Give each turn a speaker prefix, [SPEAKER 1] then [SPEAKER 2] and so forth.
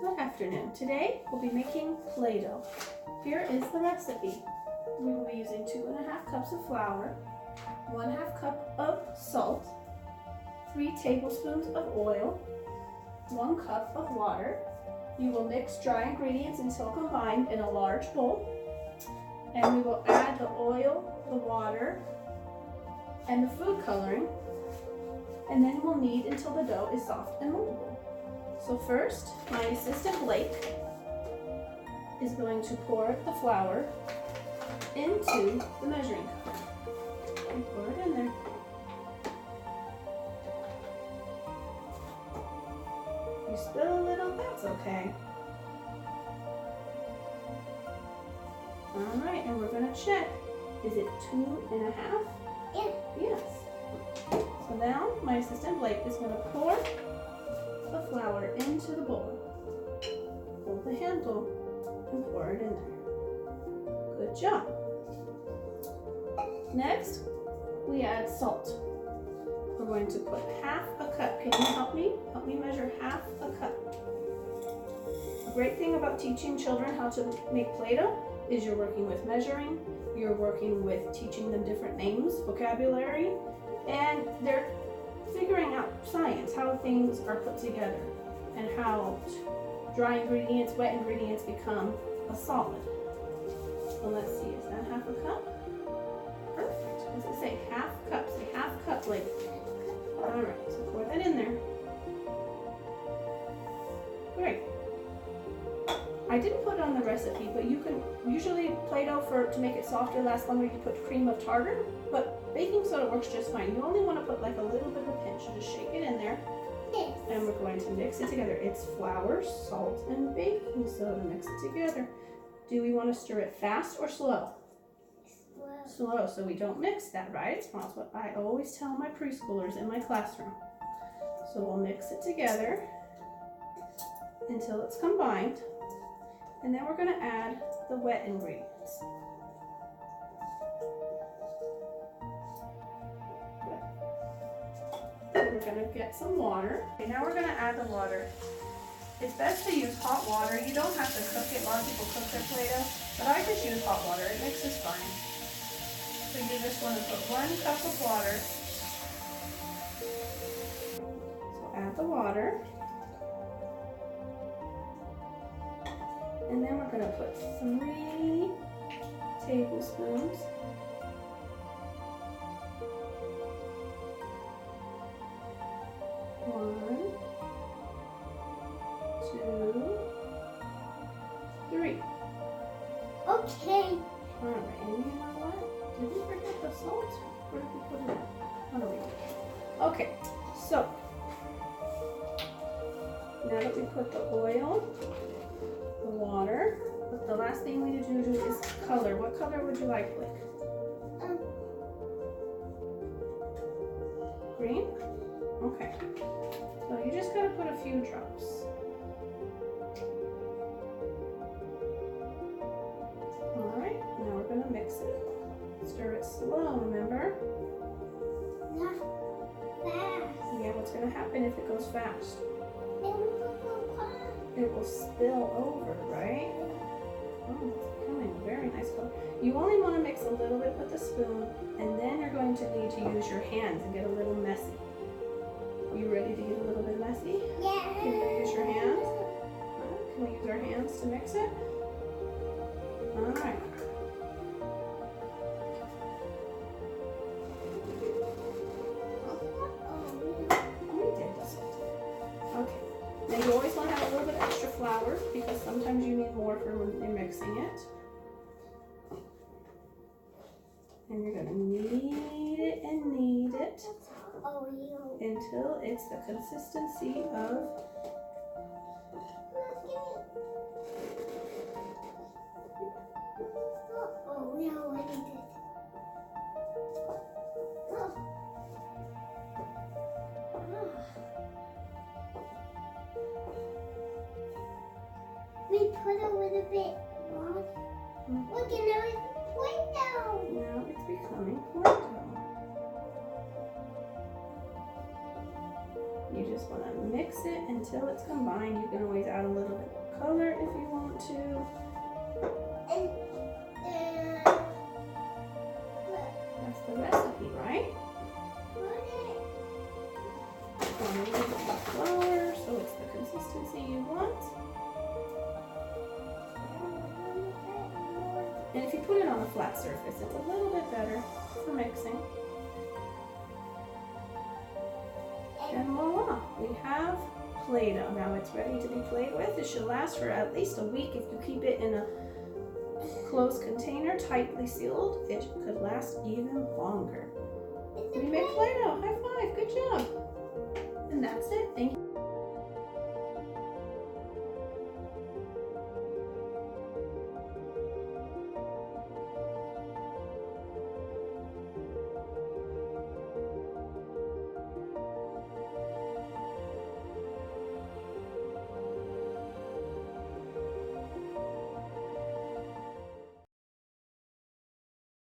[SPEAKER 1] Good afternoon. Today we'll be making Play-Doh. Here is the recipe. We will be using 2½ cups of flour, 1/2 cup of salt, 3 tablespoons of oil, 1 cup of water. You will mix dry ingredients until combined in a large bowl. And we will add the oil, the water, and the food coloring. And then we'll knead until the dough is soft and moldable. So first, my assistant Blake is going to pour the flour into the measuring cup. And pour it in there. If you spill a little, that's okay. Alright, and we're going to check. Is it 2½?
[SPEAKER 2] Yeah.
[SPEAKER 1] Yes. So now, my assistant Blake is going to pour the flour into the bowl. Hold the handle and pour it in there. Good job. Next, we add salt. We're going to put 1/2 cup. Can you help me? Help me measure 1/2 cup. The great thing about teaching children how to make Play-Doh is you're working with measuring, you're working with teaching them different names, vocabulary, and they're figuring out science, how things are put together, and how dry ingredients, wet ingredients become a solid. So let's see, is that 1/2 cup? Perfect. What does it say? 1/2 cup. Say 1/2 cup, like. Alright, so pour that in there. Great. I didn't put it on the recipe, but you can usually Play-Doh to make it softer, last longer, you put cream of tartar, but baking soda works just fine. You only want to put like a little bit of a pinch. You just shake it in there.
[SPEAKER 2] Yes.
[SPEAKER 1] And we're going to mix it together. It's flour, salt, and baking soda. Mix it together. Do we want to stir it fast or slow? Slow, so we don't mix that, right? That's what I always tell my preschoolers in my classroom. So we'll mix it together until it's combined. And then we're going to add the wet ingredients. We're going to get some water. Okay, now we're going to add the water. It's best to use hot water. You don't have to cook it. A lot of people cook their Play-Doh, but I just use hot water. It mixes fine. So you just want to put 1 cup of water. So add the water. And then we're going to put 3 tablespoons . 1, 2, 3.
[SPEAKER 2] Okay.
[SPEAKER 1] Alright, and you know what? Did we forget the salt? Where did we put it? Oh, no, we didn't. Okay, so now that we put the oil, the water, the last thing we need to do is color. What color would you like, Blake? Green? Okay. So you just gotta put a few drops. Alright, now we're gonna mix it. Stir it slow, remember?
[SPEAKER 2] Not fast.
[SPEAKER 1] Yeah, what's gonna happen if it goes fast?
[SPEAKER 2] It
[SPEAKER 1] It will spill over, right? Oh, it's becoming a very nice color. You only want to mix a little bit with the spoon, and then you're going to need to use your hands and get a little messy. Are you ready to get a little bit messy?
[SPEAKER 2] Yeah.
[SPEAKER 1] Can you use your hands? Can we use our hands to mix it? Alright. Okay. Now you always want to have a little bit extra flour because sometimes you need more for when you're mixing it. And you're going to knead it and knead it until it's the consistency of
[SPEAKER 2] we put a little bit more. Look, and now it's Play-Doh.
[SPEAKER 1] now it's becoming Play-Doh. You just want to mix it until it's combined. You can always add a little bit of color if you want to. That's the recipe, right? Want to use the flour so it's the consistency you want. And if you put it on a flat surface, it's a little bit better for mixing. And voila, we have Play-Doh. Now it's ready to be played with. It should last for at least a week if you keep it in a closed container, tightly sealed. It could last even longer. We made Play-Doh. High five. Good job. And that's it. Thank you.